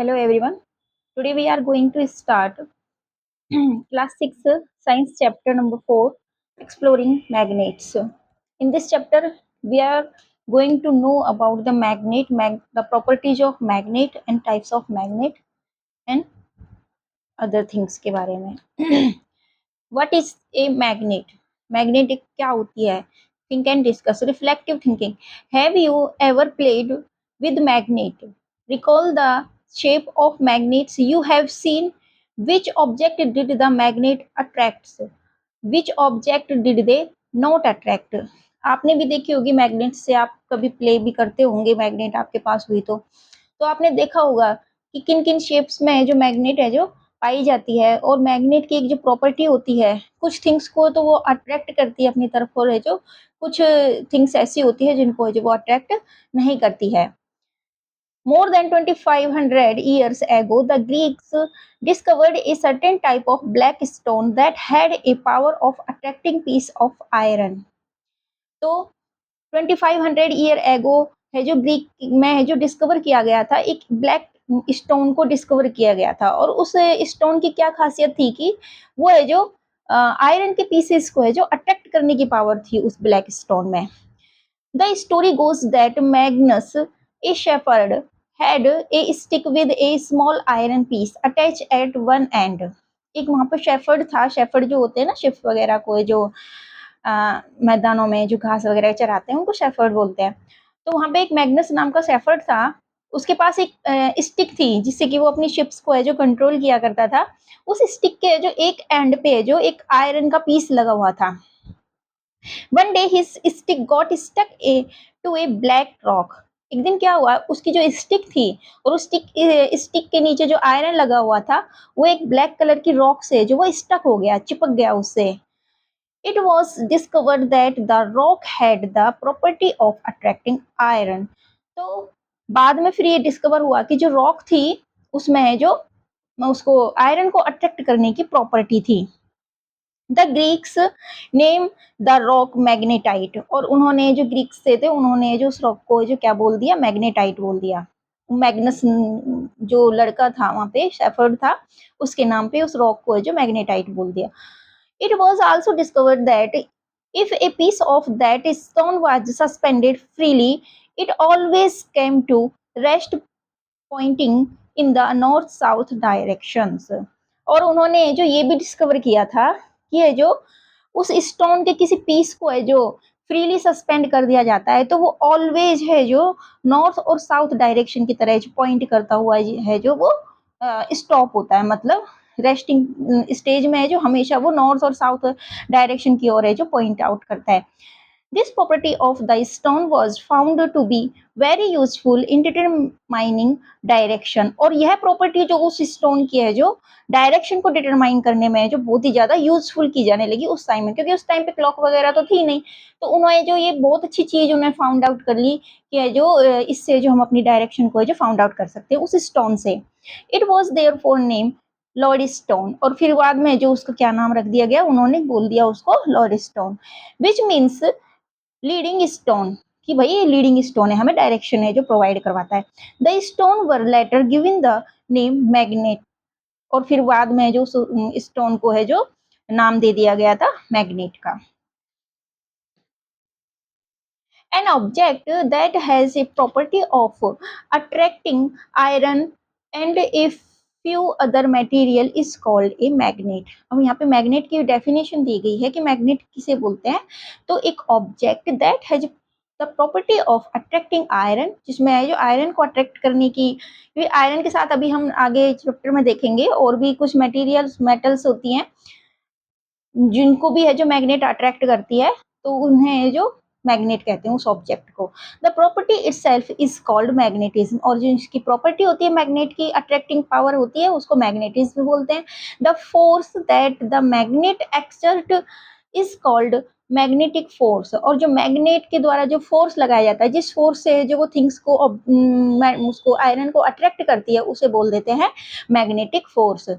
Hello everyone. Today we are going to start class 6 science chapter number 4 exploring magnets. In this chapter we are going to know about the the properties of magnet and types of magnet and other things के बारे में. What is a magnet? Magnet एक क्या होती है? Think and discuss. Reflective thinking. Have you ever played with magnet? Recall the shape of magnets you have seen. Which object did the magnet attracts? Which object did they not attract? आपने भी देखी होगी magnet से, आप कभी play भी करते होंगे मैग्नेट आपके पास हुई तो आपने देखा होगा कि किन किन शेप्स में जो मैग्नेट है जो पाई जाती है, और मैग्नेट की एक जो प्रॉपर्टी होती है, कुछ थिंग्स को तो वो अट्रैक्ट करती है अपनी तरफ, और है जो कुछ थिंग्स ऐसी होती है जिनको जो वो अट्रैक्ट नहीं करती है. More than 2500 years ago, the Greeks discovered a certain type of black stone that had a power of attracting piece of iron. तो 2500 ईयर एगो है जो ग्रीक में है जो डिस्कवर किया गया था, एक ब्लैक स्टोन को डिस्कवर किया गया था, और उस स्टोन की क्या खासियत थी कि वो है जो आयरन के पीसेस को है जो अट्रैक्ट करने की पावर थी उस ब्लैक स्टोन में. The story goes that Magnus A shepherd had a stick with a small iron piece attached at one end. एक वहां पर शेफर्ड था. शेफर्ड जो होते हैं ना, शिप वगैरह को जो मैदानों में जो घास वगैरह चराते हैं उनको शेफर्ड बोलते हैं. तो वहां पे एक मैग्नस नाम का शेफर्ड था. उसके पास एक स्टिक थी जिससे कि वो अपनी शिप्स को है जो कंट्रोल किया करता था. उस स्टिक के जो एक एंड पे जो एक आयरन का पीस लगा हुआ था. One day his stick got stuck to a black rock. एक दिन क्या हुआ, उसकी जो स्टिक थी और उस स्टिक के नीचे जो आयरन लगा हुआ था वो एक ब्लैक कलर की रॉक से जो वो स्टक हो गया, चिपक गया उससे. It was discovered that the rock had the property of attracting iron. तो बाद में फिर ये डिस्कवर हुआ कि जो रॉक थी उसमें है जो उसको आयरन को अट्रैक्ट करने की प्रॉपर्टी थी. The Greeks name the rock magnetite. और उन्होंने जो ग्रीक्स से थे उन्होंने जो उस रॉक को जो क्या बोल दिया, मैग्नेटाइट बोल दिया. मैग्नस जो लड़का था वहां पे शेफर्ड था, उसके नाम पे उस रॉक को जो मैग्नेटाइट बोल दिया. It was also discovered that if a piece of that stone was suspended freely, it always came to rest pointing in the north-south directions. और उन्होंने जो ये भी डिस्कवर किया था कि ये जो उस स्टोन के किसी पीस को है जो फ्रीली सस्पेंड कर दिया जाता है तो वो ऑलवेज है जो नॉर्थ और साउथ डायरेक्शन की तरह पॉइंट करता हुआ है जो वो स्टॉप होता है. मतलब रेस्टिंग स्टेज में है जो हमेशा वो नॉर्थ और साउथ डायरेक्शन की ओर है जो पॉइंट आउट करता है. This property of the stone was found to be very useful in determining direction. और यह प्रॉपर्टी जो उस स्टोन की है जो डायरेक्शन को डिटरमाइन करने में जो बहुत ही ज्यादा यूजफुल की जाने लगी उस टाइम में, क्योंकि उस टाइम पे क्लॉक वगैरह तो थी नहीं. तो उन्होंने जो ये बहुत अच्छी चीज उन्हें फाउंड आउट कर ली कि जो इससे जो हम अपनी डायरेक्शन को जो फाउंड आउट कर सकते हैं उस स्टोन से. It was therefore name lodestone. और फिर बाद में जो उसका क्या नाम रख दिया गया, उन्होंने बोल दिया उसको Lord stone, which means leading stone. कि भाई ये लीडिंग स्टोन है, हमें डायरेक्शन है जो प्रोवाइड करवाता है. The stone were later given the name magnet. और फिर बाद में जो स्टोन को है जो नाम दे दिया गया था मैग्नेट का. An object that has a property of attracting iron and a few other material is called a magnet. अब यहाँ पे मैग्नेट की डेफिनेशन दी गई है कि मैग्नेट किसे बोलते हैं. तो एक object that has the property of attracting iron, जिसमें है जो आयरन को अट्रैक्ट करने की, आयरन के साथ अभी हम आगे चैप्टर में देखेंगे और भी कुछ मटेरियल्स मेटल्स होती हैं जिनको भी है जो मैग्नेट अट्रैक्ट करती है, तो उन्हें जो मैग्नेट कहते हैं उस ऑब्जेक्ट को. The property itself is called magnetism. और जो इसकी प्रॉपर्टी होती है मैग्नेट की, अट्रैक्टिंग पावर होती है, उसको मैग्नेटिज्म बोलते हैं. The force that the magnet exert is called magnetic force. और जो मैग्नेट के द्वारा जो फोर्स लगाया जाता है, जिस फोर्स से जो वो थिंग्स को उसको आयरन को अट्रैक्ट करती है, उसे बोल देते हैं magnetic force.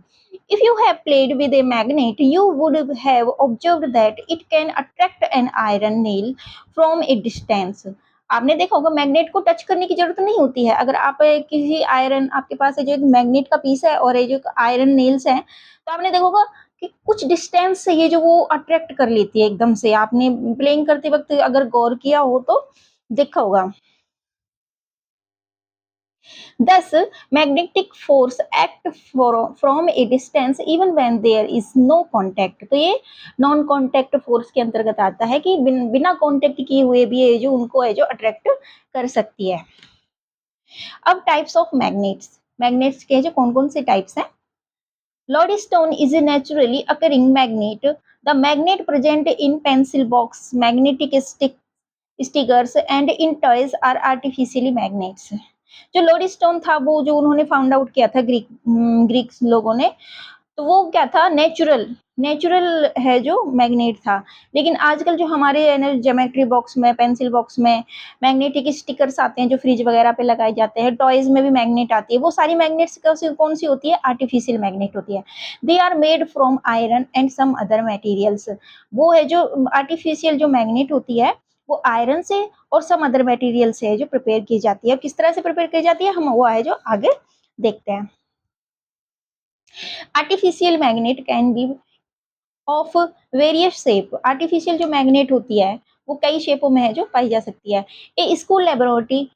If you have played with a magnet, you would have observed that it can attract an iron nail from a distance. आपने देखा होगा मैग्नेट को टच करने की जरूरत नहीं होती है। अगर आप किसी आयरन, आपके पास जो एक मैग्नेट का पीस है और ये जो आयरन नेल्स है, तो आपने देखा होगा कि कुछ डिस्टेंस से ये जो वो अट्रैक्ट कर लेती है एकदम से। आपने प्लेइंग करते वक्त अगर गौर किया हो तो देखा होगा। Thus, magnetic force act from a distance even when there is no contact. तो ये नॉन कॉन्टैक्ट फोर्स के अंतर्गत आता है कि बिना कॉन्टैक्ट किए हुए भी ये जो उनको है जो अट्रैक्ट कर सकती है। अब टाइप्स ऑफ मैग्नेट्स, मैग्नेट्स के जो कौन कौन से टाइप्स हैं। Lodestone is a naturally occurring magnet. The magnet present in pencil box, magnetic stickers and in toys are artificially magnets. जो लोडीस्टोन था वो जो उन्होंने फाउंड आउट किया था ग्रीक लोगों ने, तो वो क्या था, नेचुरल नेचुरल है जो मैग्नेट था। लेकिन आजकल जो हमारे ज्योमेट्री बॉक्स में, पेंसिल बॉक्स में मैग्नेटिक स्टिकर्स आते हैं जो फ्रिज वगैरह पे लगाए जाते हैं, टॉयज में भी मैग्नेट आती है, वो सारी मैग्नेट्स कौन सी होती है, आर्टिफिशियल मैग्नेट होती है। They are made from iron and some other materials. वो है जो आर्टिफिशियल जो मैग्नेट होती है वो आयरन से और सम अदर मटेरियल से है जो प्रिपेयर की जाती है। किस तरह से प्रिपेयर की जाती है हम वो है जो आगे देखते हैं। Artificial magnet can be of various shape. Artificial जो मैग्नेट होती है वो कई शेपों में है जो पाई जा सकती है। A school laboratory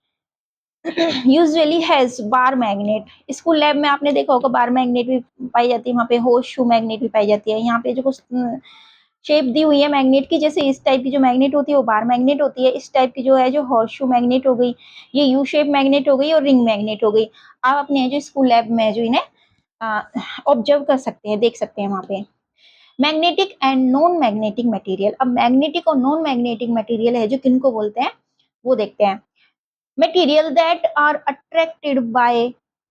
usually has bar magnet. School lab में आपने देखा होगा बार मैग्नेट भी पाई जाती है, वहाँ पे होर्स शू मैग्नेट भी पाई जाती है। यहाँ पे जो कुछ शेप दी हुई है मैग्नेट की, जैसे इस टाइप की जो मैग्नेट होती है वो बार मैग्नेट होती है, इस टाइप की जो है जो हॉर्स शू मैग्नेट हो गई, ये यू शेप मैग्नेट हो गई और रिंग मैग्नेट हो गई। आप अपने जो स्कूल लैब में जो इन्हें ऑब्जर्व कर सकते हैं, देख सकते हैं वहाँ पे। Magnetic and non magnetic material. अब मैग्नेटिक और नॉन मैग्नेटिक मटेरियल है जो किनको बोलते हैं वो देखते हैं। Material that are attracted by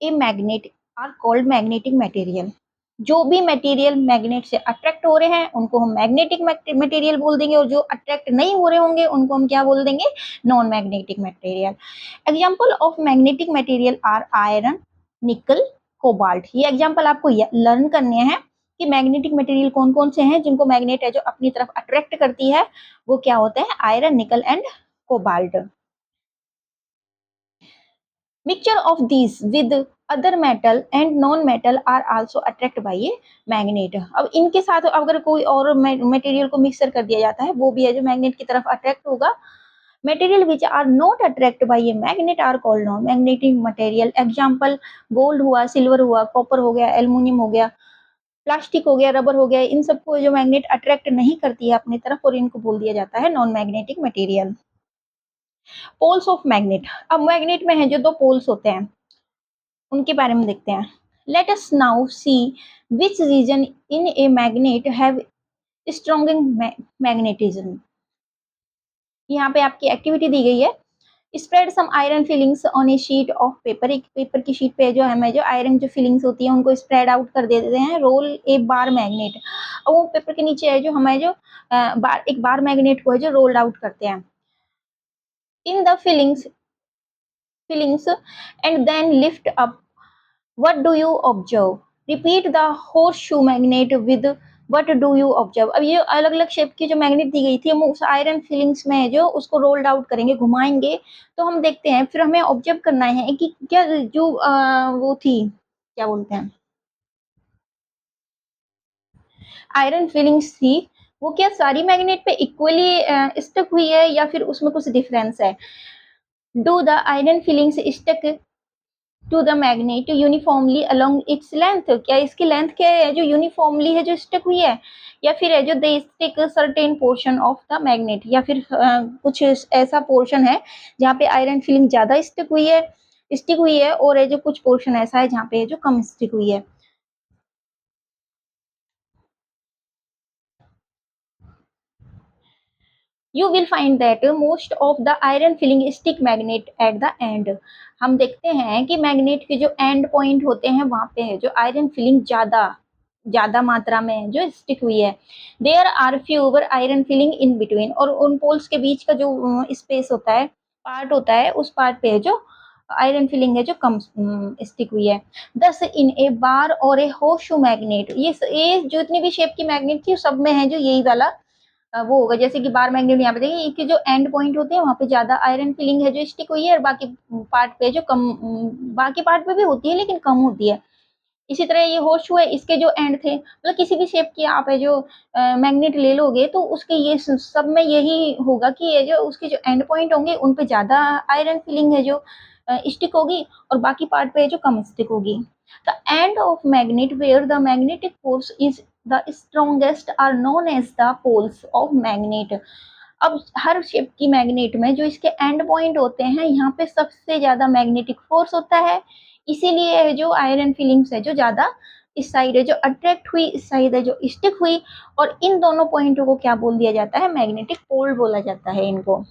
a magnet are called magnetic material. जो भी मटेरियल मैग्नेट से अट्रैक्ट हो रहे हैं उनको हम मैग्नेटिक मटेरियल बोल देंगे, और जो अट्रैक्ट नहीं हो रहे होंगे उनको हम क्या बोल देंगे, non magnetic material. Example of magnetic material are iron, nickel, cobalt. ये एग्जाम्पल आपको लर्न करने हैं कि मैग्नेटिक मटेरियल कौन कौन से हैं जिनको मैग्नेट है जो अपनी तरफ अट्रैक्ट करती है, वो क्या होते हैं, आयरन, निकल and cobalt. Mixture of these with other metal and non-metal are also attracted by a magnet। अब इनके साथ अगर कोई और मटेरियल को मिक्सर कर दिया जाता है वो भी है जो मैग्नेट की तरफ अट्रैक्ट होगा। Material which are not attract by a magnet are called non magnetic material. Example gold हुआ, सिल्वर हुआ, कॉपर हो गया, एल्यूमिनियम हो गया, प्लास्टिक हो गया, रबर हो गया, इन सबको जो मैग्नेट अट्रैक्ट नहीं करती है अपनी तरफ और इनको बोल दिया जाता है non magnetic material. Poles of magnet. अब मैग्नेट में है जो दो पोल्स होते हैं उनके बारे में देखते हैं। Let us now see which region in a magnet have strong magnetism. यहाँ पे आपकी एक्टिविटी दी गई है, spread some iron filings on a sheet of paper. एक पेपर की शीट पे जो हमें जो आयरन जो फिलिंग्स होती है उनको स्प्रेड आउट कर देते हैं। रोल ए बार मैग्नेट। और वो पेपर के नीचे है जो हमें जो एक बार मैग्नेट को है जो रोल्ड आउट करते हैं। In the filings and then lift up. What do you observe? Repeat the horseshoe magnet with what do you observe? अब ये अलग अलग शेप की जो मैग्नेट दी गई थी हम उस आयरन फिलिंग्स में जो उसको रोल्ड आउट करेंगे, घुमाएंगे, तो हम देखते हैं, फिर हमें ऑब्जर्व करना है कि क्या जो वो थी, क्या बोलते हैं, आयरन फिलिंग्स थी, वो क्या सारी मैग्नेट पे इक्वली स्टक हुई है या फिर उसमें कुछ डिफरेंस है। Do the iron filings stuck to the magnet uniformly along its length. क्या इसकी लेंथ क्या है जो यूनिफॉर्मली है जो स्टक हुई है, या फिर है जो they stick certain portion of the magnet, या फिर कुछ ऐसा पोर्शन है जहाँ पे आयरन फिलिंग ज्यादा स्टिक हुई है और है जो कुछ पोर्शन ऐसा है जहाँ पे है जो कम स्टिक हुई है। You will find that most of the iron filling stick magnet at the end। हम देखते हैं कि मैग्नेट के जो एंड पॉइंट होते हैं वहां पे है जो आयरन फिलिंग ज्यादा ज्यादा मात्रा में जो स्टिक हुई है। There are fewer iron filing in between. और उन पोल्स के बीच का जो स्पेस होता है, पार्ट होता है, उस पार्ट पे है जो आयरन फिलिंग है जो कम स्टिक हुई है। दस इन ए बार और ए होर्सशू मैग्नेट, ये जो इतनी भी शेप की मैग्नेट थी सब में है जो यही वाला वो होगा, जैसे कि बार मैग्नेट यहाँ पे देखिए कि जो एंड पॉइंट होते हैं वहाँ पे ज्यादा आयरन फिलिंग है जो स्टिक हुई है, और बाकी पार्ट पे जो कम, बाकी पार्ट पे भी होती है लेकिन कम होती है। इसी तरह ये होर्स शू है, इसके जो एंड थे, मतलब किसी भी शेप की आप है जो मैग्नेट ले लोगे तो उसके ये सब में यही होगा कि ये जो उसके जो एंड पॉइंट होंगे उन पे ज्यादा आयरन फिलिंग है जो स्टिक होगी, और बाकी पार्ट पे जो कम स्टिक होगी। The end of magnet where the magnetic force is the strongest are known as the poles of magnet. अब हर शेप की मैग्नेट में जो इसके एंड पॉइंट होते हैं यहाँ पे सबसे ज्यादा मैग्नेटिक फोर्स होता है, इसीलिए जो आयरन फिलिंग्स है जो ज्यादा इस साइड है जो अट्रैक्ट हुई, इस साइड है जो स्टिक हुई, और इन दोनों पॉइंटों को क्या बोल दिया जाता है, मैग्नेटिक पोल बोला जाता है इनको।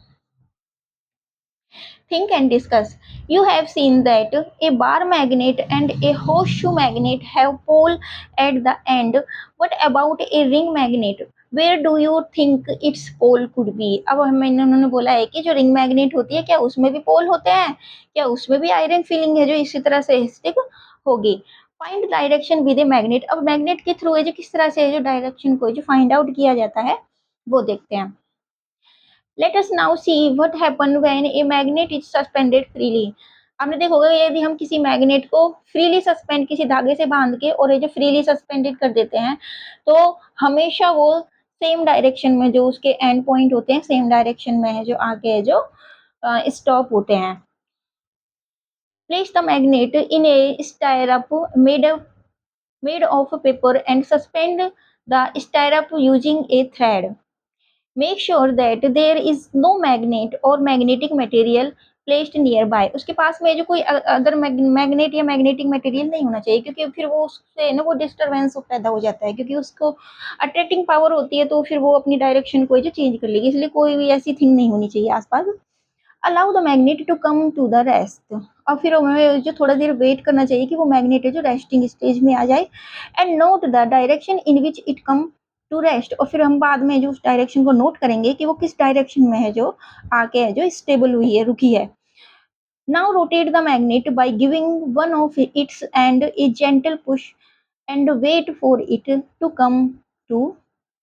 Think and discuss. You have seen that a bar magnet and a horseshoe magnet have pole at the end. What about a ring magnet? Where do you think its pole could be? अब हमें उन्होंने बोला है कि जो ring magnet होती है क्या उसमें भी पोल होते हैं, क्या उसमें भी आयरन फीलिंग है जो इसी तरह से स्टिक होगी। Find direction with a magnet. अब मैग्नेट के थ्रू है जो किस तरह से है जो डायरेक्शन को जो फाइंड आउट किया जाता है वो देखते हैं। Let us now see what happen when a magnet is suspended freely. आपने देखा होगा यदि हम किसी मैग्नेट को फ्रीली सस्पेंड किसी धागे से बांध के और ये जो फ्रीली सस्पेंडेड कर देते हैं तो हमेशा वो सेम डायरेक्शन में जो उसके एंड पॉइंट होते हैं सेम डायरेक्शन में है जो आगे है जो स्टॉप होते हैं। Place the magnet in a stirrup made of paper and suspend the stirrup using a thread. Make sure that there is no magnet or magnetic material placed nearby. उसके पास में जो कोई अदर मैग्नेट या magnetic material नहीं होना चाहिए, क्योंकि फिर वो उससे ना वो डिस्टरबेंस पैदा हो जाता है, क्योंकि उसको अट्रैक्टिंग पावर होती है तो फिर वो अपनी डायरेक्शन को जो चेंज कर लेगी, इसलिए कोई भी ऐसी थिंग नहीं होनी चाहिए आसपास। Allow the magnet to come to the rest. और फिर हमें जो थोड़ा देर वेट करना चाहिए कि वो मैग्नेट है जो रेस्टिंग स्टेज में आ जाए। And note the direction in which it come to rest. और फिर हम बाद में जो उस डायरेक्शन को नोट करेंगे कि वो किस डायरेक्शन में है जो आके है जो स्टेबल हुई है, रुकी है। Now rotate the magnet by giving one of its end a gentle push and wait for it to come to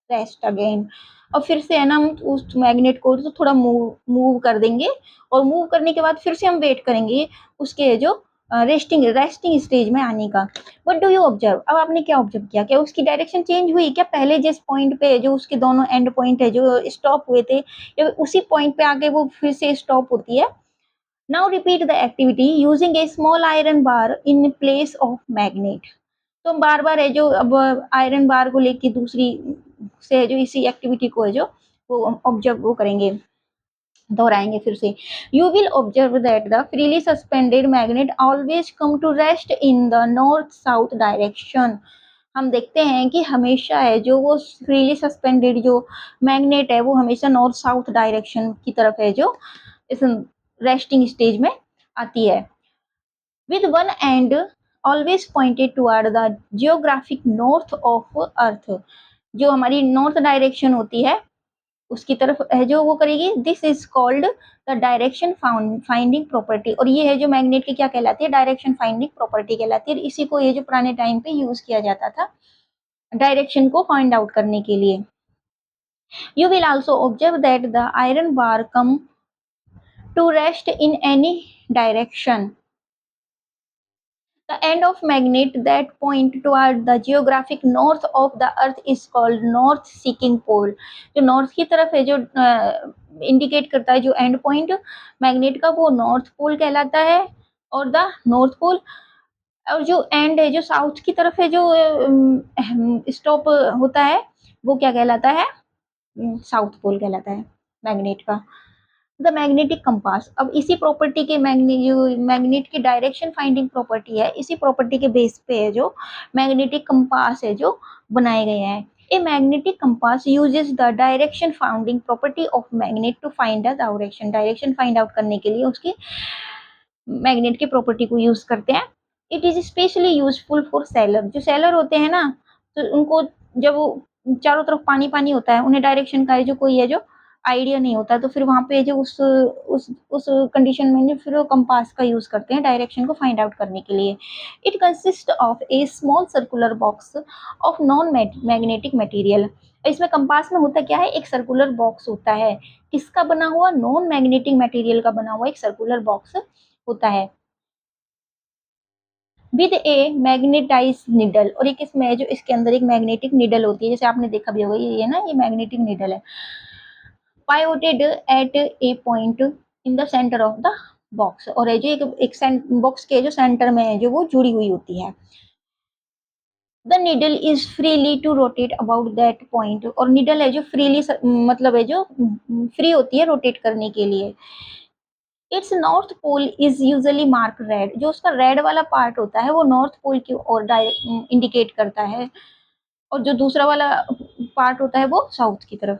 rest again. और फिर से है ना हम उस मैग्नेट को तो थोड़ा मूव मूव कर देंगे, और मूव करने के बाद फिर से हम वेट करेंगे उसके जो रेस्टिंग स्टेज में आने का। What do you observe. अब आपने क्या ऑब्जर्व किया, क्या उसकी डायरेक्शन चेंज हुई, क्या पहले जिस पॉइंट पे जो उसके दोनों एंड पॉइंट है जो स्टॉप हुए थे या उसी पॉइंट पे आके वो फिर से स्टॉप होती है। Now repeat the activity using A small iron bar in place of magnet. तो बार बार है जो अब आयरन बार को लेके दूसरी से है जो इसी एक्टिविटी को है जो वो ऑब्जर्व वो करेंगे, दोहराएंगे फिर से। You will observe that the freely suspended magnet always come to rest in the north south direction. हम देखते हैं कि हमेशा है जो वो फ्रीली सस्पेंडेड जो मैग्नेट है वो हमेशा नॉर्थ साउथ डायरेक्शन की तरफ है जो इस रेस्टिंग स्टेज में आती है। with one end always pointed toward the geographic north of earth। जो हमारी नॉर्थ डायरेक्शन होती है उसकी तरफ है जो वो करेगी। This is called the direction finding property. और ये है जो मैग्नेट की क्या कहलाती है, डायरेक्शन फाइंडिंग प्रॉपर्टी कहलाती है। इसी को ये जो पुराने टाइम पे यूज किया जाता था डायरेक्शन को फाइंड आउट करने के लिए। You will also observe that the iron bar come to rest in any direction. The end of magnet that point toward the geographic north of the earth is called north seeking pole। जो north की तरफ है जो indicate करता है जो and point magnet का वो नॉर्थ पोल कहलाता है, और द नॉर्थ पोल। और जो एंड है जो साउथ की तरफ है जो स्टॉप होता है वो क्या कहलाता है, साउथ पोल कहलाता है मैग्नेट का। The magnetic compass. अब इसी प्रॉपर्टी के मैग्नेट की डायरेक्शन फाइंडिंग प्रॉपर्टी है, इसी प्रॉपर्टी के बेस पे है जो मैग्नेटिक कंपास है जो बनाए गए हैं। A magnetic compass uses the direction finding property of magnet to find the direction. Direction find out करने के लिए उसकी मैग्नेट की प्रॉपर्टी को यूज करते हैं। It is specially useful for seller. जो सेलर होते हैं ना तो उनको जब वो चारों तरफ पानी पानी होता है उन्हें डायरेक्शन का है जो कोई है जो आइडिया नहीं होता, तो फिर वहाँ पे जो उस कंडीशन में फिर वो कंपास का यूज़ करते हैं डायरेक्शन को फाइंड आउट करने के लिए। It consist of A small circular box of non magnetic material. इसमें कंपास में होता क्या है, एक सर्कुलर बॉक्स होता है, किसका बना हुआ, नॉन मैग्नेटिक मटेरियल का बना हुआ एक सर्कुलर बॉक्स होता है, विद ए मैग्नेटाइज निडल, और एक इसमें जो इसके अंदर एक मैग्नेटिक निडल होती है, जैसे आपने देखा भी होगा, ये ना ये मैग्नेटिक निडल है, pivoted at a point in the centre of the box, और ये जो एक बॉक्स के जो सेंटर में है जो वो जुड़ी हुई होती है। The needle is freely to rotate about that point, और निडल है जो फ्रीली मतलब है जो फ्री होती है रोटेट करने के लिए। Its north pole is usually mark red, जो उसका रेड वाला पार्ट होता है वो नॉर्थ पोल की ओर इंडिकेट करता है, और जो दूसरा वाला पार्ट होता है वो साउथ की तरफ।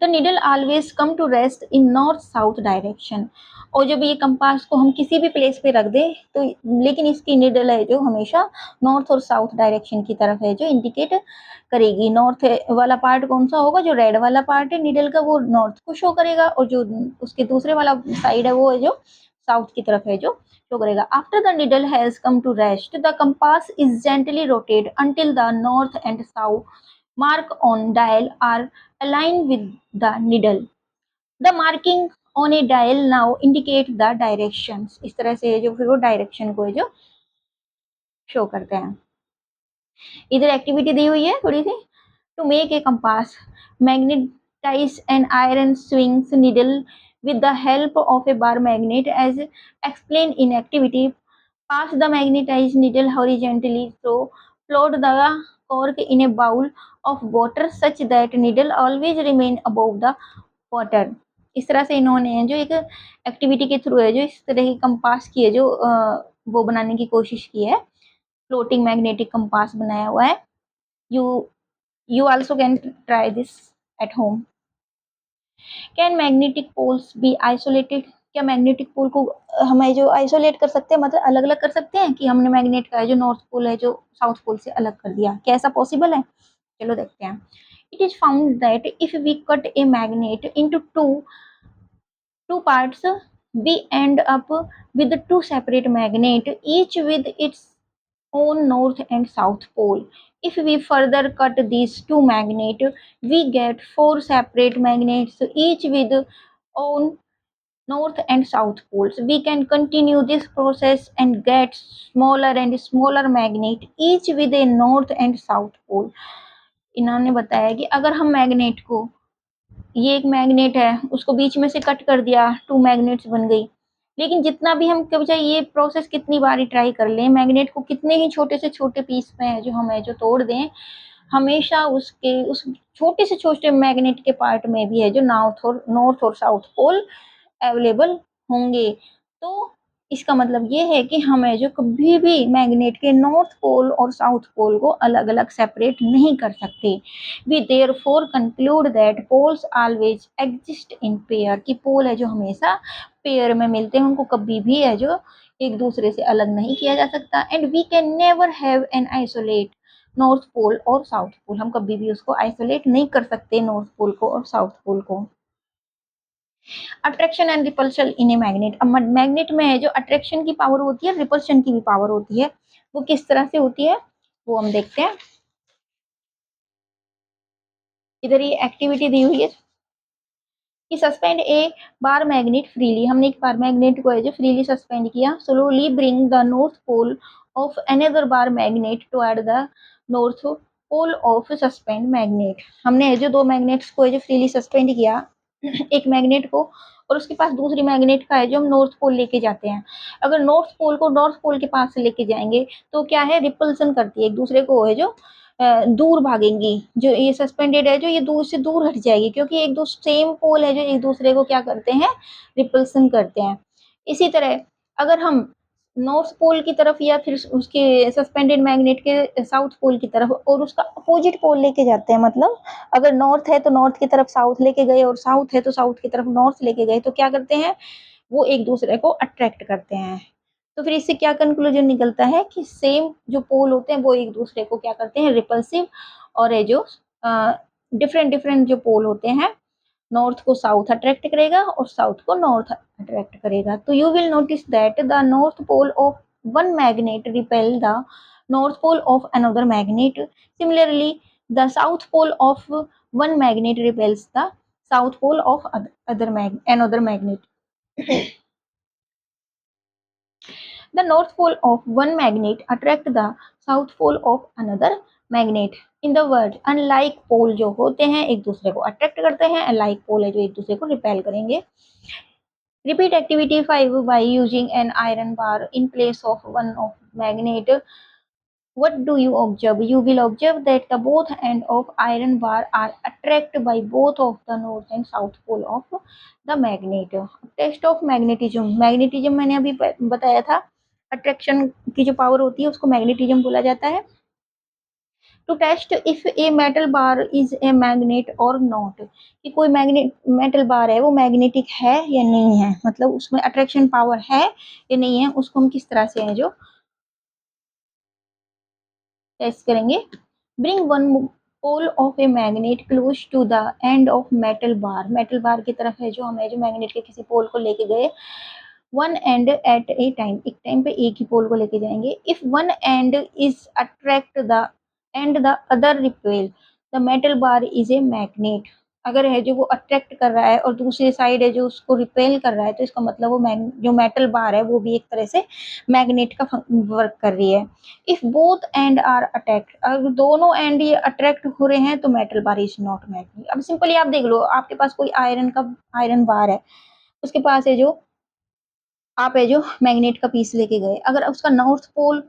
The needle always come to rest in north south direction, और जब ये कंपास को हम किसी भी प्लेस पे रख दें तो, लेकिन इसकी नीडल है जो हमेशा नॉर्थ और साउथ डायरेक्शन की तरफ है जो इंडिकेट करेगी। नॉर्थ वाला पार्ट कौन सा होगा, जो रेड वाला पार्ट है नीडल का वो नॉर्थ को शो करेगा, और जो उसके दूसरे वाला साइड है वो है जो साउथ की तरफ है जो शो करेगा। After the needle has come to rest the compass is gently rotate until the north and south mark on dial are aligned with the needle. The marking on a dial now indicate the directions. इस तरह से जो फिर वो direction को जो show करते हैं। इधर एक्टिविटी दी हुई है थोड़ी सी, to make a compass magnetise an iron swings needle with the help of a bar magnet as explained in activity. Pass the magnetized needle horizontally through, float the cork in a bowl of water such that needle always remain above the water. इस तरह से इन्होंने जो एक activity के through है जो इस तरह की कंपास की है जो वो बनाने की कोशिश की है, फ्लोटिंग मैग्नेटिक कंपास बनाया हुआ है। You you also can try this at home. Can magnetic poles be isolated, क्या मैग्नेटिक पोल को हमें जो आइसोलेट कर सकते हैं, मतलब अलग अलग कर सकते हैं, कि हमने मैग्नेट का है जो नॉर्थ पोल है जो साउथ पोल से अलग कर दिया, क्या ऐसा पॉसिबल है? चलो देखते हैं। It is found that if we cut a magnet into two parts, we end up with two separate magnets, each with its own north and south pole. If we further cut these two magnets, we get four separate magnets, each with own north and south poles. We can continue this process and get smaller and smaller magnet, each with a north and south pole. इन्होंने बताया कि अगर हम magnet को, ये एक magnet है, उसको बीच में से कट कर दिया, टू मैग्नेट्स बन गई, लेकिन जितना भी हम कब चाहे ये प्रोसेस कितनी बार ट्राई कर लें, मैग्नेट को कितने ही छोटे से छोटे पीस में है जो हमें जो तोड़ दें, हमेशा उसके उस छोटे से छोटे मैग्नेट के पार्ट में भी है जो नॉर्थ और साउथ पोल अवेलेबल होंगे। तो इसका मतलब ये है कि हमें जो कभी भी मैग्नेट के नॉर्थ पोल और साउथ पोल को अलग अलग सेपरेट नहीं कर सकते। We therefore conclude that poles always exist in pair, कि पोल है जो हमेशा पेयर में मिलते हैं, उनको कभी भी है जो एक दूसरे से अलग नहीं किया जा सकता। And we can never have an isolate north pole और साउथ पोल, हम कभी भी उसको आइसोलेट नहीं कर सकते नॉर्थ पोल को और साउथ पोल को। Attraction and repulsion in a magnet, अब मैग्नेट में है जो अट्रैक्शन की पावर होती है, रिपल्शन की भी पावर होती है, वो किस तरह से होती है वो हम देखते हैं। इधर ये एक्टिविटी दी हुई है कि suspend a bar magnet freely, हमने एक बार मैग्नेट को है जो फ्रीली सस्पेंड किया, slowly bring the north pole of another bar magnet toward the north pole of suspend magnet, हमने जो दो मैग्नेट्स को है जो फ्रीली सस्पेंड किया, एक मैग्नेट को और उसके पास दूसरी मैग्नेट का है जो हम नॉर्थ पोल लेके जाते हैं। अगर नॉर्थ पोल को नॉर्थ पोल के पास से लेके जाएंगे तो क्या है, रिपल्सन करती है एक दूसरे को है जो दूर भागेंगी, जो ये सस्पेंडेड है जो ये दूर से दूर हट जाएगी, क्योंकि एक दो सेम पोल है जो एक दूसरे को क्या करते हैं, रिपल्सन करते हैं। इसी तरह अगर हम नॉर्थ पोल की तरफ या फिर उसके सस्पेंडेड मैग्नेट के साउथ पोल की तरफ और उसका अपोजिट पोल लेके जाते हैं, मतलब अगर नॉर्थ है तो नॉर्थ की तरफ साउथ लेके गए और साउथ है तो साउथ की तरफ नॉर्थ लेके गए, तो क्या करते हैं, वो एक दूसरे को अट्रैक्ट करते हैं। तो फिर इससे क्या कंक्लूजन निकलता है कि सेम जो पोल होते हैं वो एक दूसरे को क्या करते हैं, रिपल्सिव, और ये जो डिफरेंट डिफरेंट जो पोल होते हैं नॉर्थ को साउथ अट्रैक्ट करेगा और साउथ को नॉर्थ अट्रैक्ट करेगा। तो you will notice that the north pole of one magnet repel the north pole of another magnet. Similarly the south pole of one magnet repels the south pole of another magnet. The north pole of one magnet attract the south pole of another magnet. In the word unlike pole जो होते हैं एक दूसरे को attract करते हैं, alike pole है जो एक दूसरे को रिपेल करेंगे। Repeat activity 5 by using an iron bar in place of one of magnet. What do you observe? You will observe that the both end of iron bar are attracted by both of the north and south pole of the magnet. Test of magnetism. Magnetism मैंने अभी बताया था, attraction की जो power होती है उसको magnetism बोला जाता है। To test if a metal bar is a magnet और नॉट, कि कोई मैग्नेट मेटल बार है वो मैग्नेटिक है या नहीं है, मतलब उसमें अट्रैक्शन पावर है या नहीं है, उसको हम किस तरह से है जो टेस्ट करेंगे। Bring one pole of a magnet close to the end of metal bar, metal bar की तरफ है जो हमें जो मैग्नेट के किसी पोल को लेके गए, one end at a time, एक टाइम पे एक ही पोल को लेके जाएंगे। If one end is attract the end the other repel the metal bar is a magnet, अगर है जो वो अट्रैक्ट कर रहा है और दूसरी साइड है जो उसको रिपेल कर रहा है, तो इसका मतलब वो जो मेटल बार है वो भी एक तरह से मैग्नेट का वर्क कर रही है। If both end are attract, अगर दोनों एंड ये अट्रैक्ट हो रहे हैं तो metal bar is not magnet. अब सिंपली आप देख लो, आपके पास कोई आयरन बार है, उसके पास है जो आप है जो मैग्नेट का पीस लेके गए, अगर उसका नॉर्थ पोल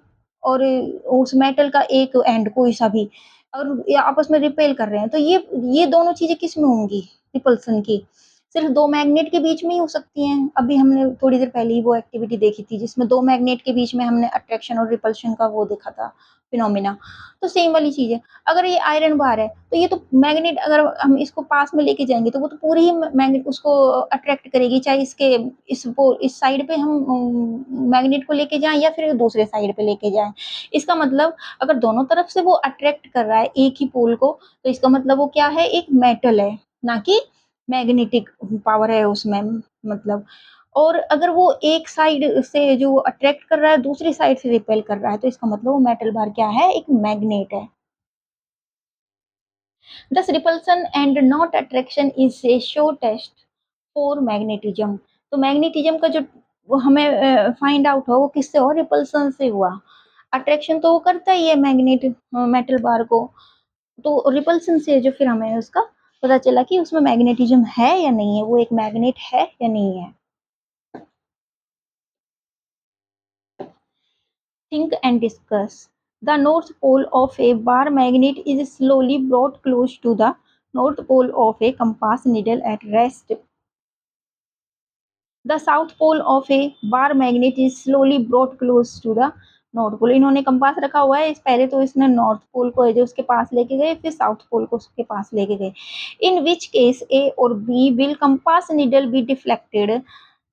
और उस मेटल का एक एंड कोई सा भी और ये आपस में रिपेल कर रहे हैं, तो ये दोनों चीजें किस में होंगी, रिपल्सन की, सिर्फ दो मैग्नेट के बीच में ही हो सकती हैं। अभी हमने थोड़ी देर पहले ही वो एक्टिविटी देखी थी जिसमें दो मैग्नेट के बीच में हमने अट्रैक्शन और रिपल्शन का वो देखा था, फिनोमिना। तो सेम वाली चीज है, अगर ये आयरन बार है तो ये तो मैग्नेट अगर हम इसको पास में लेके जाएंगे तो वो तो पूरी ही मैग्नेट उसको अट्रैक्ट करेगी, चाहे इसके इस साइड पे हम मैग्नेट को लेके जाएं या फिर दूसरे साइड पे लेके जाएं। इसका मतलब अगर दोनों तरफ से वो अट्रैक्ट कर रहा है एक ही पोल को, तो इसका मतलब वो क्या है, एक मेटल है, ना कि मैग्नेटिक पावर है उसमें, मतलब। और अगर वो एक साइड से जो अट्रैक्ट कर रहा है दूसरी साइड से रिपेल कर रहा है, तो इसका मतलब वो मेटल बार क्या है, एक मैग्नेट है। Thus repulsion and not attraction is a show test for magnetism. तो मैग्नेटिज्म का जो वो हमें फाइंड आउट हो वो किससे हो, रिपल्सन से हुआ। अट्रैक्शन तो वो करता ही है मैग्नेट मेटल बार को, तो रिपल्सन से जो फिर हमें उसका पता चला कि उसमें मैग्नेटिज्म है या नहीं है, वो एक मैग्नेट है या नहीं है। Think and discuss. The north pole of a bar magnet is slowly brought close to the north pole of a compass needle at rest. The south pole of a bar magnet is slowly brought close to the north pole. इन्होंने compass रखा हुआ है, इस पहले तो इसने north pole को है जो उसके पास लेके गए, फिर साउथ पोल को उसके पास लेके गए। इन विच केस ए और B will compass needle be deflected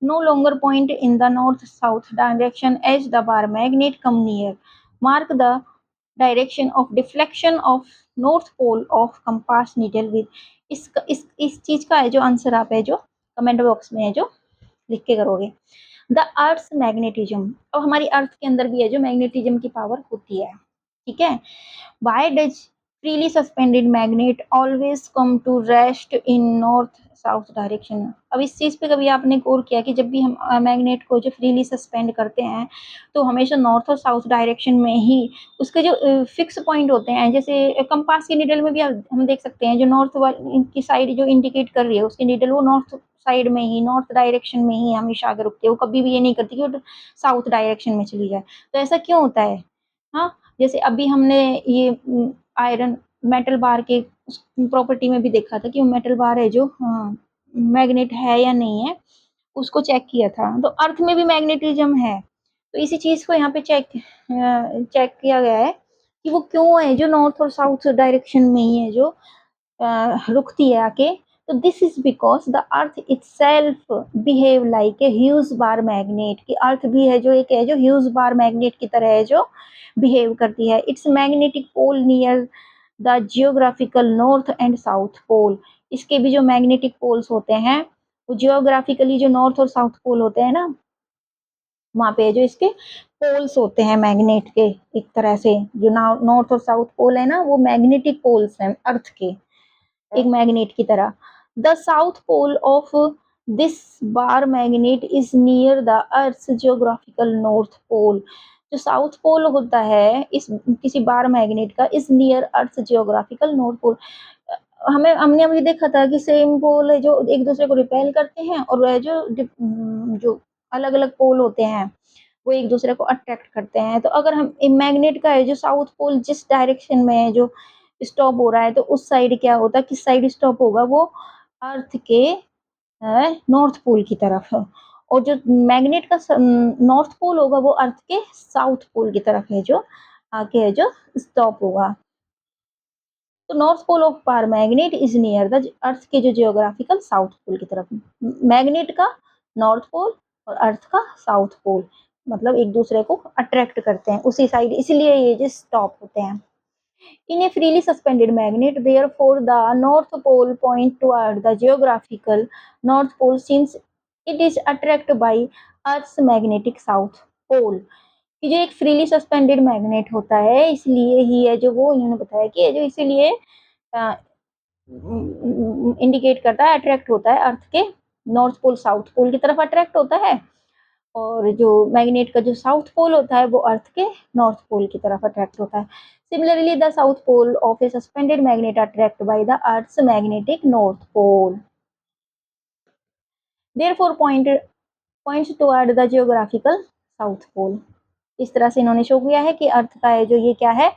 no longer point in the north-south direction as the bar magnet come near. Mark the direction of deflection of north pole of compass needle with इस चीज का है जो answer आप है जो comment box में है जो लिख के करोगे। द अर्थ मैग्नेटिज्म, अब हमारी अर्थ के अंदर भी है जो मैग्नेटिज्म की पावर होती है, ठीक है। Why does freely suspended magnet always come to rest in north south direction? अब इस चीज पे कभी आपने गौर किया कि जब भी हम मैग्नेट को जो फ्रीली सस्पेंड करते हैं तो हमेशा नॉर्थ और साउथ डायरेक्शन में ही उसके जो फिक्स पॉइंट होते हैं, जैसे कंपास की नीडल में भी हम देख सकते हैं जो नॉर्थ की साइड जो इंडिकेट कर रही है उसकी नीडल वो नॉर्थ साइड में ही, नॉर्थ डायरेक्शन में ही हमेशा आगे रुकती है, वो कभी भी ये नहीं करती कि वो साउथ डायरेक्शन में चली जाए। तो ऐसा क्यों होता है? हाँ, जैसे अभी हमने ये आयरन मेटल बार के प्रॉपर्टी में भी देखा था कि वो मेटल बार है जो मैग्नेट है या नहीं है, उसको चेक किया था। तो अर्थ में भी मैग्नेटिज्म है, तो इसी चीज को यहाँ पे चेक किया गया है कि वो क्यों है जो नॉर्थ और साउथ डायरेक्शन में ही है जो रुकती है आके। तो this is because the earth itself behave like a huge bar magnet, की अर्थ भी है जो एक है जो ह्यूज बार मैग्नेट की तरह है जो बिहेव करती है। Its magnetic pole near the geographical north and south pole, इसके भी जो मैग्नेटिक पोल्स होते हैं वो जियोग्राफिकली जो नॉर्थ और साउथ पोल होते हैं ना, वहां पे जो इसके पोल्स होते हैं मैग्नेट के, एक तरह से जो नॉर्थ और साउथ पोल है ना, वो मैग्नेटिक पोल्स हैं अर्थ के, एक मैग्नेट की तरह। The south pole of this bar magnet is near the earth geographical north pole. जो साउथ पोल होता है इस किसी बार मैग्नेट का, is near earth geographical north pole. हमने अभी देखा था कि सेम पोल है जो एक दूसरे को रिपेल करते हैं, और वह जो अलग अलग पोल होते हैं वो एक दूसरे को अट्रैक्ट करते हैं। तो अगर हम मैग्नेट का है जो साउथ पोल जिस डायरेक्शन में है जो स्टॉप हो रहा है, तो उस साइड क्या होता है, किस साइड स्टॉप होगा, वो अर्थ के नॉर्थ पोल की तरफ है। और जो मैग्नेट का नॉर्थ पोल होगा वो अर्थ के साउथ पोल की तरफ है, जो आके है जो स्टॉप होगा। तो north pole of bar magnet is near the earth के जो जियोग्राफिकल साउथ पोल की तरफ। मैग्नेट का नॉर्थ पोल और अर्थ का साउथ पोल मतलब एक दूसरे को अट्रैक्ट करते हैं उसी साइड, इसलिए ये जो स्टॉप होते हैं। In a freely suspended magnet, therefore, the north pole point toward the geographical north pole since it is attracted by Earth's magnetic south pole। कि जो एक फ्रीली सस्पेंडेड मैग्नेट होता है, इसलिए ही है जो वो इन्होंने बताया कि जो इसीलिए इंडिकेट करता है, अट्रैक्ट होता है अर्थ के नॉर्थ पोल साउथ पोल की तरफ अट्रैक्ट होता है, और जो मैग्नेट का जो साउथ पोल होता है वो अर्थ के नॉर्थ पोल की तरफ अट्रैक्ट होता है। Similarly the south pole of a suspended magnet attract by the earth's magnetic north pole, therefore points toward the geographical south pole. इस तरह से इन्होंने शो किया है कि अर्थ का है जो ये क्या है,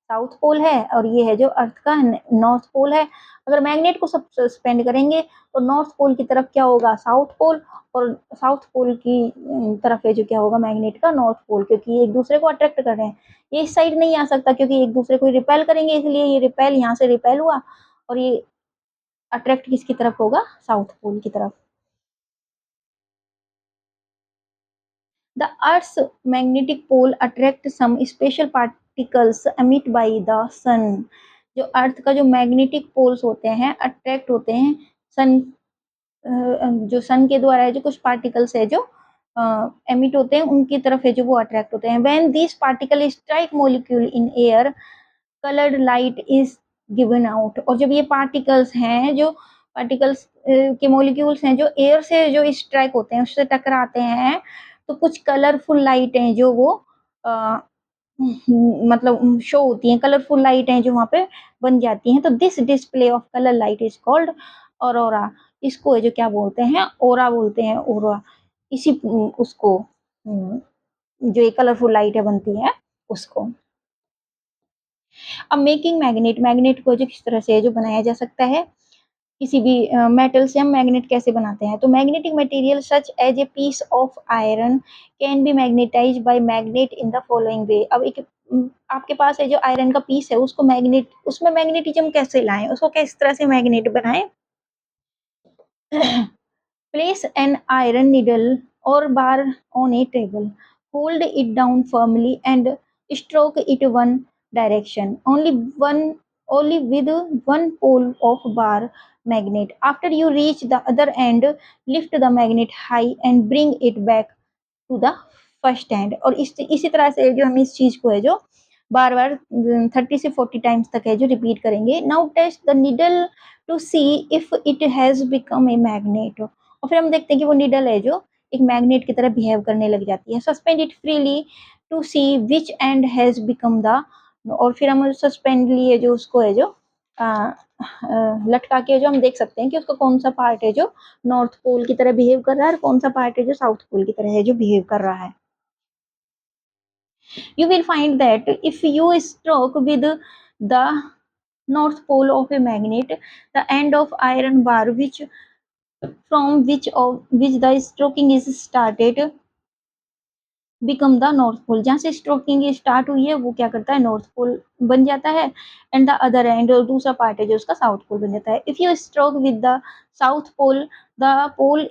साउथ पोल है, और ये है जो अर्थ का नॉर्थ पोल है। अगर मैग्नेट को सस्पेंड करेंगे तो नॉर्थ पोल की तरफ क्या होगा, साउथ पोल, और साउथ पोल की तरफ है जो क्या होगा, मैग्नेट का नॉर्थ पोल, क्योंकि ये एक दूसरे को अट्रैक्ट कर रहे हैं। ये इस साइड नहीं आ सकता क्योंकि एक दूसरे को रिपेल करेंगे, इसलिए ये रिपेल यहाँ से रिपेल हुआ, और ये अट्रैक्ट किसकी तरफ होगा, साउथ पोल की तरफ। The Earth's magnetic pole attracts some special particles emit by the sun। जो अर्थ का जो मैग्नेटिक पोल्स होते हैं अट्रैक्ट होते हैं सन, जो सन के द्वारा है जो कुछ पार्टिकल्स है जो एमिट होते हैं उनकी तरफ है जो वो अट्रैक्ट होते हैं। When this particle strike molecule in air coloured light is given out. और जब ये पार्टिकल्स हैं जो पार्टिकल्स के मॉलिक्यूल्स हैं जो एयर से जो स्ट्राइक होते हैं उससे टकराते हैं, तो कुछ कलरफुल लाइट हैं जो वो मतलब शो होती हैं, कलरफुल लाइट हैं जो वहाँ पे बन जाती हैं। तो this display of colour light is called aurora. इसको है जो क्या बोलते हैं, ओरा बोलते हैं, ओरा। इसी उसको जो ये कलरफुल लाइटें बनती हैं उसको। अब मेकिंग मैग्नेट, मैग्नेट को जो किस तरह से जो बनाया जा सकता है, किसी भी मेटल से हम मैग्नेट कैसे बनाते हैं। तो magnetic material such as a piece of iron can be magnetize by magnet in the following way. अब एक आपके पास है जो आयरन का पीस है उसको मैग्नेट, उसमें मैग्नेटिज्म कैसे लाएं, उसको किस तरह से मैग्नेट बनाएं। Place an iron needle or bar on a table. Hold it down firmly and stroke it one direction. Only with one pole of bar magnet. After you reach the other end, lift the magnet high and bring it back to the first hand. और इसी तरह से जो हम इस चीज को है जो बार बार 30 से 40 टाइम्स तक है जो रिपीट करेंगे। Now test the needle to see if it has become a magnet. और फिर हम देखते हैं कि वो निडल है जो एक मैग्नेट की तरह बिहेव करने लग जाती है। Suspend it freely to see which end has become the. और फिर हम सस्पेंड लिए जो उसको है जो लटका के जो हम देख सकते हैं कि उसका कौन सा पार्ट है जो नॉर्थ पोल की तरह बिहेव कर रहा है और कौन सा पार्ट है जो साउथ पोल की तरह है जो बिहेव कर रहा है। You will find that if you stroke with the north pole of a magnet, the end of iron bar which which the stroking is started become the north pole. जहाँ से stroking start हुई है वो क्या करता है, north pole बन जाता है। एंड द अदर एंड, और दूसरा पार्ट है जो उसका साउथ पोल बन जाता है। If you stroke with the south pole, the pole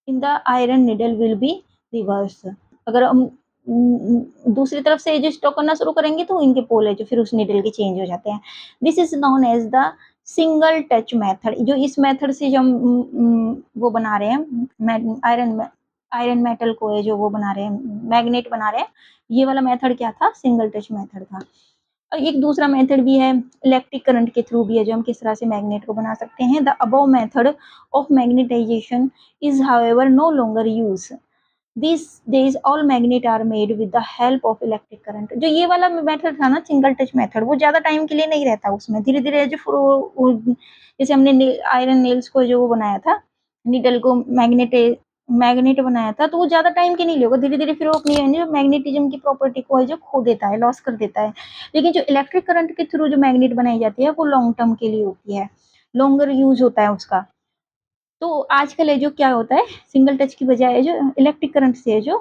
in the iron needle will be reverse. अगर हम दूसरी तरफ से जो स्ट्रोक करना शुरू करेंगे तो इनके पोल है जो फिर उस निडल के चेंज हो जाते हैं। This is known as the single touch method, जो इस मेथड से जो हम वो बना रहे हैं आयरन मेटल को है जो वो बना रहे हैं, मैग्नेट बना रहे हैं, ये वाला मेथड क्या था, सिंगल टच मेथड था। और एक दूसरा मेथड भी है इलेक्ट्रिक करंट के थ्रू भी है, जो हम किस तरह से मैग्नेट को बना सकते हैं। The above method of magnetization is however no longer use this days, all magnet are made with the help of electric current. जो ये वाला मेथड था ना सिंगल टच मेथड, वो ज्यादा टाइम के लिए नहीं रहता, उसमें धीरे धीरे जो जैसे हमने आयरन नेल्स को जो वो बनाया था, नीडल को मैग्नेट मैग्नेट बनाया था, तो वो ज्यादा टाइम के नहीं लेगा, धीरे धीरे फिर वो अपनी जो मैग्नेटिज्म की प्रॉपर्टी को है जो खो देता है, लॉस कर देता है। लेकिन जो इलेक्ट्रिक करंट के थ्रू जो मैग्नेट बनाई जाती है वो लॉन्ग टर्म के लिए होती है, लॉन्गर यूज होता है उसका। तो आजकल है जो क्या होता है, सिंगल टच की बजाय जो इलेक्ट्रिक करंट से जो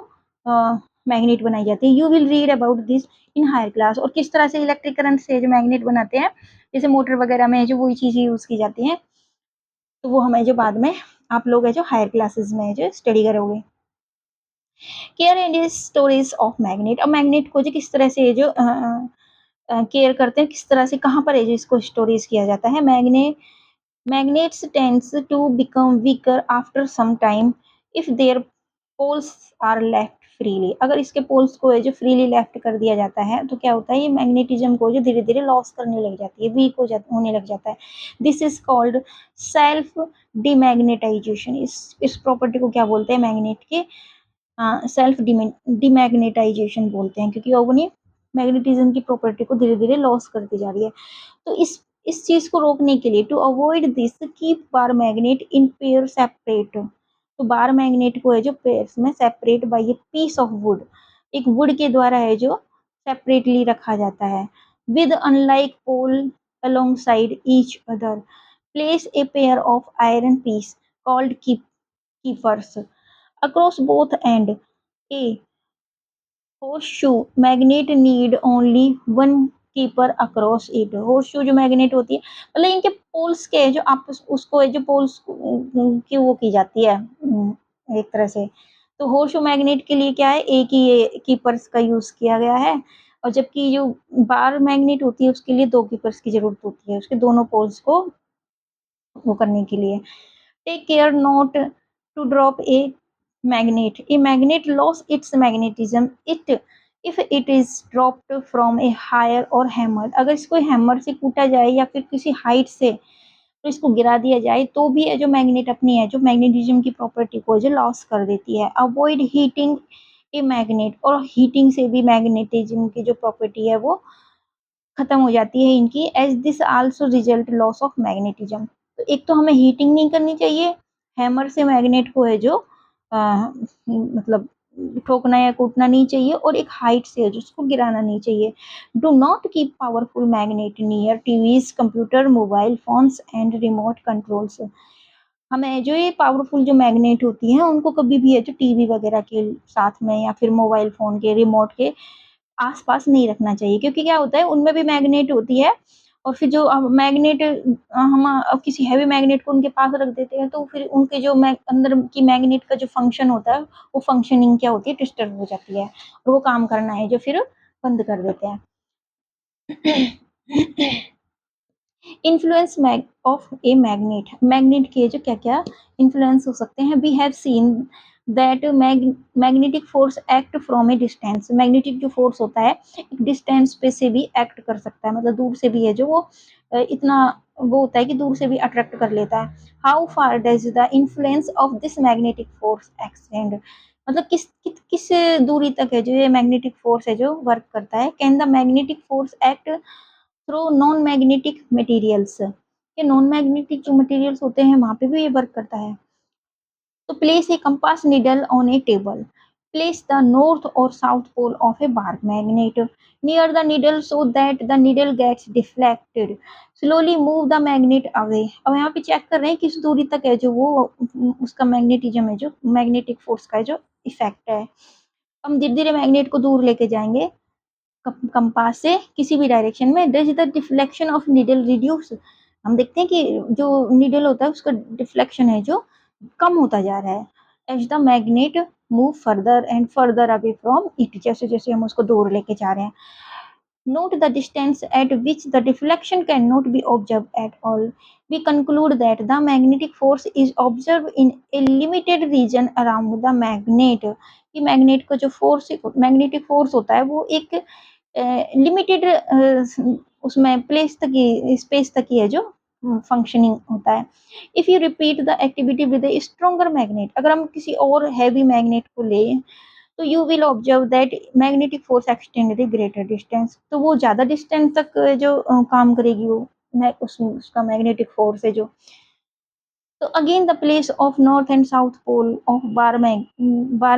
मैग्नेट बनाई जाती है, you will read about this in higher class. और किस तरह से इलेक्ट्रिक करंट से जो मैग्नेट बनाते हैं, जैसे मोटर वगैरह में जो वही चीज़ें यूज़ की जाती हैं, तो वो हमें जो बाद में आप लोग है जो हायर क्लासेस में जो स्टडी करोगे। Care and storage of magnet, अब मैग्नेट को जो किस तरह से जो केयर करते हैं, किस तरह से कहाँ पर है जो इसको स्टोरेज किया जाता है। Magnets tends to become weaker after some time if their poles are left freely। अगर इसके पोल्स को है जो फ्रीली लेफ्ट कर दिया जाता है तो क्या होता है, ये मैग्नेटिज्म को जो धीरे धीरे लॉस करने लग जाती है, वीक होने लग जाता है। This is called self demagnetisation. इस प्रॉपर्टी को क्या बोलते हैं, मैग्नेट के सेल्फ डिमैग्नेटाइजेशन बोलते हैं, क्योंकि वो अपनी मैग्नेटिज्म की प्रॉपर्टी को धीरे धीरे लॉस करती जा रही है। तो इस चीज को रोकने के लिए, to avoid this, keep bar magnet in pair separate. तो बार मैग्नेट को है जो पेयर्स में separate by a piece of wood, एक वुड के द्वारा है जो सेपरेटली रखा जाता है। With unlike pole alongside each other, place a pair of iron piece called keepers across both end. A horseshoe magnet need only one keeper across इट। Horseshoe जो मैग्नेट होती है, मतलब इनके पोल्स के जो आपस उसको है जो पोल्स की वो की जाती है एक तरह से। तो होर्सशू मैग्नेट के लिए क्या है, एक ही ये कीपर्स का यूज किया गया है, और जबकि जो बार मैग्नेट होती है उसके लिए दो कीपर्स की जरूरत होती है, उसके दोनों पोल्स को वो करने के लिए। Take care not to drop a magnet. A magnet lost its magnetism it if it is dropped from a higher or hammer। अगर इसको हैमर से कूटा जाए या फिर किसी हाइट से तो इसको गिरा दिया जाए तो भी है जो मैग्नेट अपनी है जो मैग्नेटिज्म की प्रॉपर्टी को जो लॉस कर देती है। अवॉइड हीटिंग ए मैग्नेट, और हीटिंग से भी मैग्नेटिज्म की जो प्रॉपर्टी है वो खत्म हो जाती है इनकी। As this also result loss of magnetism. तो एक तो हमें हीटिंग नहीं करनी चाहिए, हैमर से मैग्नेट को है जो मतलब ठोकना या कूटना नहीं चाहिए, और एक हाइट से है जो उसको गिराना नहीं चाहिए। Do not keep powerful magnet near TVs, computer, mobile phones and remote controls. हमें जो ये पावरफुल जो मैग्नेट होती हैं उनको कभी भी है जो टीवी वगैरह के साथ में या फिर मोबाइल फोन के रिमोट के आस-पास नहीं रखना चाहिए, क्योंकि क्या होता है उनमें भी मैग्नेट होती है, और फिर जो मैग्नेट हम किसी हैवी मैग्नेट को उनके पास रख देते हैं तो फिर उनके जो अंदर की मैग्नेट का जो फंक्शन होता है वो फंक्शनिंग क्या होती है, डिस्टर्ब हो जाती है, और वो काम करना है जो फिर बंद कर देते हैं। Influence of a magnet, magnet के जो क्या क्या इन्फ्लुएंस हो सकते हैं। We have seen that magnetic force act from a distance. Magnetic जो फोर्स होता है एक डिस्टेंस पे से भी एक्ट कर सकता है, मतलब दूर से भी है जो वो इतना वो होता है कि दूर से भी अट्रैक्ट कर लेता है। How far does the influence of this magnetic force extend, मतलब किस दूरी तक है जो ये मैग्नेटिक फोर्स है जो वर्क करता है। Can the magnetic force act through non magnetic materials, ये नॉन मैग्नेटिक जो मटेरियल्स होते हैं वहां पे भी ये वर्क करता है। तो place a compass needle on a table, place the north और south pole of a bar magnet near the needle so that the needle gets deflected, slowly move the magnet away. अब यहाँ पे check कर रहे हैं किस दूरी तक है जो वो उसका मैग्नेटिज्म है जो मैग्नेटिक फोर्स का जो इफेक्ट है। हम धीरे धीरे मैग्नेट को दूर लेके जाएंगे कंपास से किसी भी डायरेक्शन में। Does the deflection of needle reduce, हम देखते हैं कि जो नीडल होता है उसका डिफ्लेक्शन है जो कम होता जा रहा है। As the magnet move further and further away from it, जैसे जैसे हम उसको दूर लेके जा रहे हैं। Note the distance at which the deflection cannot be observed at all. We conclude that the magnetic force is observed in a limited region around the magnet. कि मैग्नेट का जो फोर्स मैग्नेटिक फोर्स होता है वो एक limited उसमें place तक ही space तक ही है जो फंक्शनिंग होता है. If you repeat the activity with A stronger magnet, अगर हम किसी और हैवी मैग्नेट को ले तो you will observe that magnetic force extend the greater distance, तो वो ज़्यादा डिस्टेंस तक जो काम करेगी वो उसका मैग्नेटिक फोर्स है जो. तो again the place of north and south pole of bar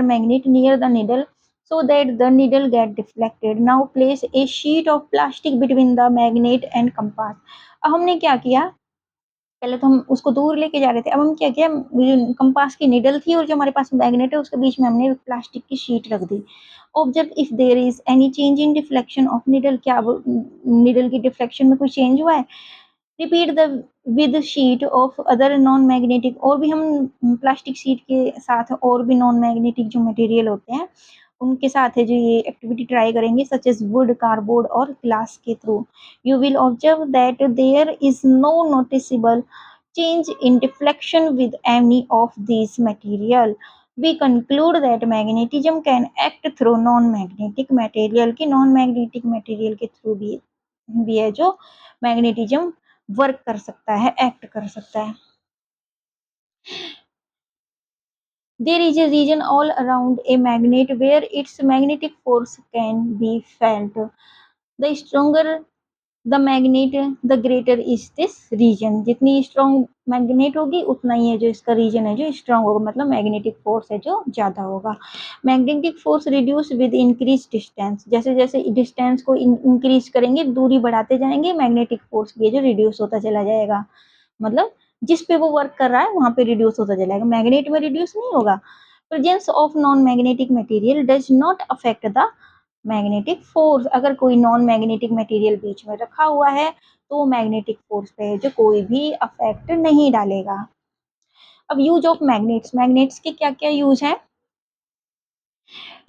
magnet near the needle so that the needle get deflected. Now place a sheet of plastic between the magnet and compass. अब हमने क्या किया, पहले तो हम उसको दूर लेके जा रहे थे, अब हम क्या किया, कंपास की निडल थी और जो हमारे पास मैग्नेट है उसके बीच में हमने प्लास्टिक की शीट रख दी. Observe if there is any change in deflection of needle, क्या निडल की डिफ्लेक्शन में कोई चेंज हुआ है. Repeat the with sheet of other non magnetic, और भी हम प्लास्टिक शीट के साथ और भी नॉन मैग्नेटिक जो मटेरियल होते हैं उनके साथ है जो ये एक्टिविटी ट्राई करेंगे, सच एज वुड, कार्डबोर्ड और ग्लास के through. You will observe that there is no noticeable change in deflection with any of these material. We conclude that magnetism can act through non-magnetic material, कि non-magnetic material के through भी है जो magnetism work कर सकता है, act कर सकता है. There is a region all around a magnet where its magnetic force can be felt. The stronger the magnet the greater is this reason, जितनी स्ट्रॉन्ग मैग्नेट होगी उतना ही है जो इसका रीजन है जो स्ट्रॉन्ग होगा, मतलब मैग्नेटिक फोर्स है जो ज़्यादा होगा. Magnetic force reduce with increase distance, जैसे जैसे डिस्टेंस को इंक्रीज करेंगे, दूरी बढ़ाते जाएंगे, मैग्नेटिक फोर्स भी है जो रिड्यूस होता चला जाएगा. मतलब जिस पे वो वर्क कर रहा है वहाँ पे रिड्यूस होता चला जाएगा, मैग्नेट में रिड्यूस नहीं होगा. Presence of non magnetic material does not affect the magnetic force, अगर कोई नॉन मैग्नेटिक मटेरियल बीच में रखा हुआ है तो मैग्नेटिक फोर्स पे जो कोई भी अफेक्ट नहीं डालेगा. अब यूज ऑफ मैग्नेट्स, मैग्नेट्स के क्या क्या यूज हैं.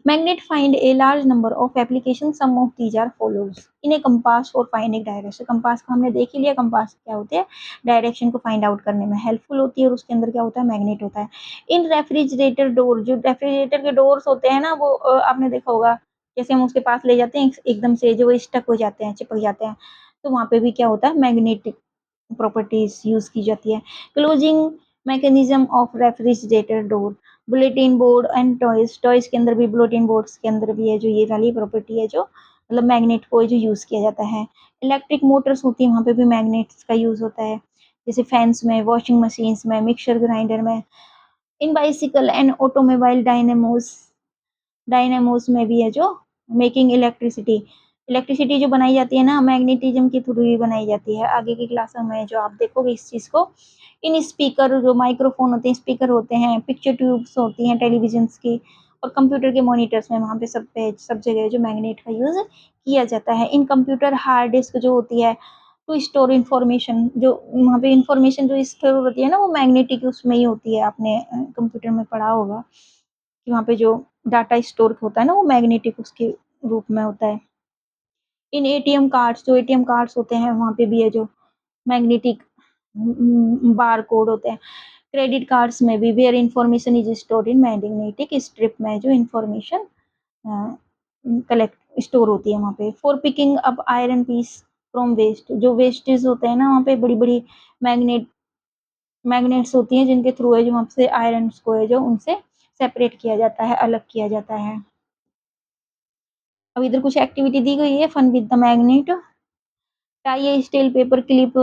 Magnet find a large number of application, some of these are follows. In a compass for finding direction, compass को हमने देख ही लिया, कंपास क्या होते हैं, डायरेक्शन को फाइंड आउट करने में हेल्पफुल होती है और उसके अंदर क्या होता है, मैग्नेट होता है. इन रेफ्रिजरेटर डोर, जो रेफ्रिजरेटर के डोर्स होते हैं ना वो आपने देखा होगा, जैसे हम उसके पास ले जाते हैं एकदम से जो वो स्टक हो जाते हैं, चिपक जाते हैं, तो वहाँ पे भी क्या होता है, मैग्नेटिक प्रॉपर्टीज यूज की जाती है. Closing mechanism of refrigerator door, bulletin board and toys, toys के अंदर भी, बुलेटिन बोर्ड्स के अंदर भी है जो ये वाली प्रॉपर्टी है जो मतलब मैग्नेट को जो यूज किया जाता है. इलेक्ट्रिक मोटर्स होती है वहाँ पे भी मैग्नेट्स का यूज होता है, जैसे फैंस में, वॉशिंग मशीन्स में, मिक्सर ग्राइंडर में. इन बाइसिकल एंड ऑटोमोबाइल डायनेमोस में भी है जो मेकिंग इलेक्ट्रिसिटी, इलेक्ट्रिसिटी जो बनाई जाती है ना मैग्नेटिज्म के थ्रू ही बनाई जाती है. आगे की क्लासों में जो आप देखोगे इस चीज़ को. इन स्पीकर, जो माइक्रोफोन होते हैं, स्पीकर होते हैं, पिक्चर ट्यूब्स होती हैं टेलीविजन्स की, और कंप्यूटर के मॉनिटर्स में, वहाँ पे सब जगह जो मैग्नेट का यूज़ किया जाता है. इन कंप्यूटर हार्ड डिस्क जो होती है टू स्टोर इंफॉर्मेशन, जो वहाँ पे इंफॉर्मेशन जो स्टोर होती है ना वो मैग्नेटिक उसमें ही होती है, आपने कंप्यूटर में पढ़ा होगा कि वहाँ पे जो डाटा स्टोर होता है ना वो मैग्नेटिक उसके रूप में होता है. इन एटीएम कार्ड्स, जो एटीएम कार्ड्स होते हैं वहाँ पे भी है जो मैग्नेटिक बार कोड होते हैं. क्रेडिट कार्ड्स में भी where information is stored in magnetic strip में जो इंफॉर्मेशन कलेक्ट स्टोर होती है वहाँ पे. For picking up iron piece from waste, जो वेस्टेज होते हैं ना वहाँ पे बड़ी बड़ी मैग्नेट्स होती हैं जिनके थ्रू है जो वहाँ से आयरन को है जो उनसे सेपरेट किया जाता है, अलग किया जाता है. अब इधर कुछ एक्टिविटी दी गई है, fun with the magnet. Tie a steel paper clip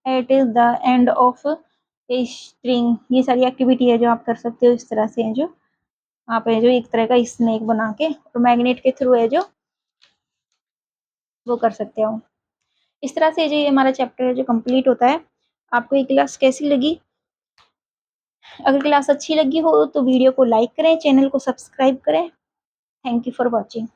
at the end of a string, ये सारी एक्टिविटी है जो आप कर सकते हो इस तरह से है जो आप है जो एक तरह का स्नेक बना के और मैग्नेट के थ्रू है जो वो कर सकते हो. इस तरह से जो ये हमारा चैप्टर है जो कंप्लीट होता है. आपको ये क्लास कैसी लगी? अगर क्लास अच्छी लगी हो तो वीडियो को लाइक करें, चैनल को सब्सक्राइब करें. Thank you for watching.